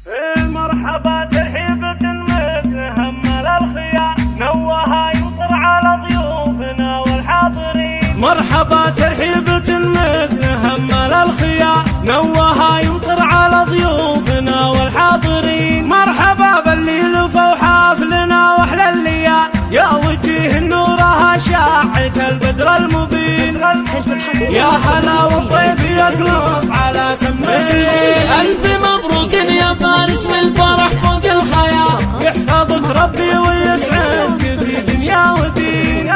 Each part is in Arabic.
مرحبا ترحيبة متهمل الخيار نوها يمطر على ضيوفنا والحاضرين. مرحبا ترحيبة متهمل الخيار نوها يمطر على ضيوفنا والحاضرين. مرحبا بالليل فوق حافلنا واحلى الليال يا وجه نورها شاعت البدر المبين. يا هلا والطيف يقلب على سمين. ألف مبروك يا فارس والفرح فوق الخيال. يحفظك ربي ويسعدك في دنيا ودين.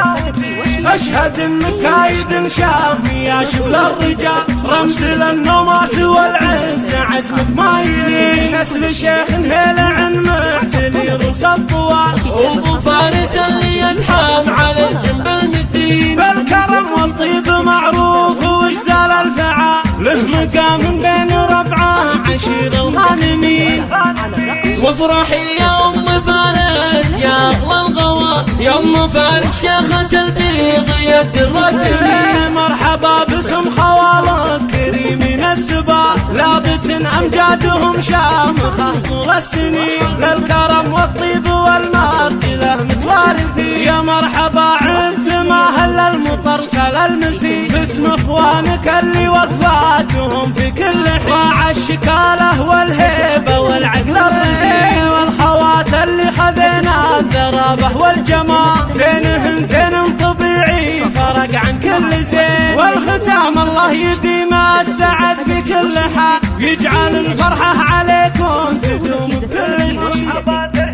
أشهد انك عيد شامي يا شبل الرجال رمز للنماس والعز عزمك ما يلين. نسل شيخ نهيل عن معسلي رؤوس الطوال وابو فارس اللي ينحام على الجنب المتين. فالكرم والطيب معروف واجزال الفعال له مقام بين ربعه عشير الغانمين. وافرحي يا ام فارس يا اغلى الغوار يا ام فارس شيخة البيض يد الرثمين. مرحبا باسم خوالك كريمين السباس لابت امجادهم شامخه طول السنين. للكرم والطيب والمرسله متوارثين. يا مرحبا عند ما هل المطر سل المسي باسم اخوانك اللي وقفاتهم في كل حين. راعى الشكاله والهيبه والعقل الرزين. والخوات اللي خذينا الذرابه والجمال زينهن زين طبيعي فرق عن كل زين. والختام الله يديم السعد في كل حال يجعل الفرحه عليكم تدوم بكل حين.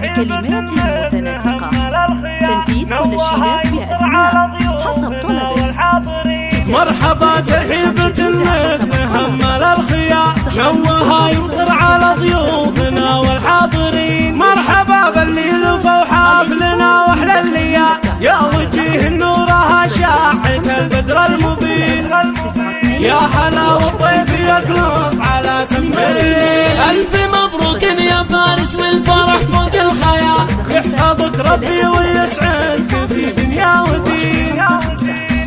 بكلمات متناسقة تنفيذ كل الشينات بأسماء حسب طلبك. مرحبا ترحيبة متهمل الخيار نوها يمطر على ضيوفنا والحاضرين. مرحبا بالليل فوق حافلنا واحلى الليال يا وجه نورها شاعت البدر المبين. يا هلا والطيف يقلب على سمين. ألف مبروك يا فارس والفرح فوق الخيال. يحفظك ربي ويسعدك في دنيا ودين.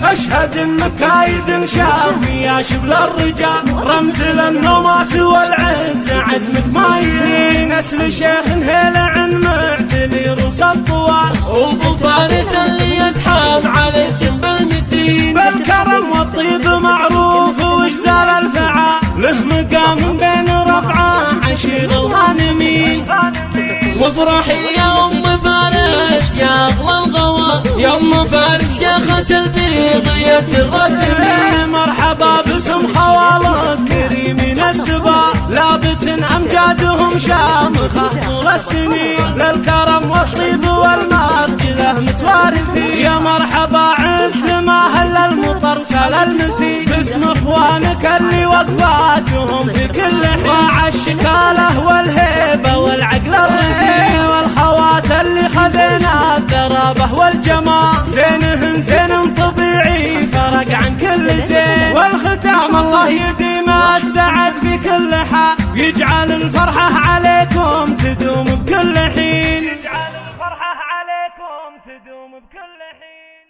أشهد انك عيد شامي يا شبل الرجال رمز للنماس والعز عزمك ما يلين. نسل شيخ نهيل عن معتلي رؤوس الطوال وابو فارس اللي يتحام على الجنب المتين. بالكرم والطيب معروف واجزال الفعال له مقام بين ربعه عشير الغانمين. وافرحي يا ام فارس يا اغلى الغوار يا ام فارس شيخة البيض يد الرثمين. مرحبا باسم خوالك كريمين السباس لابت امجادهم شامخه طول السنين. للكرم والطيب والمرجله متوارثين. يا مرحبا عند ما هل المطر سل المسي باسم اخوانك اللي وقفاتهم في كل حين. راعى الشكاله والهيبه والعقل الرزين. والخوات اللي خذينا الذرابه والجمال زينهن زين طبيعي فرق عن كل زين. والختام الله يديم السعد في كل حال يجعل الفرحه عليكم تدوم بكل حين. يجعل الفرحة عليكم تدوم بكل حين.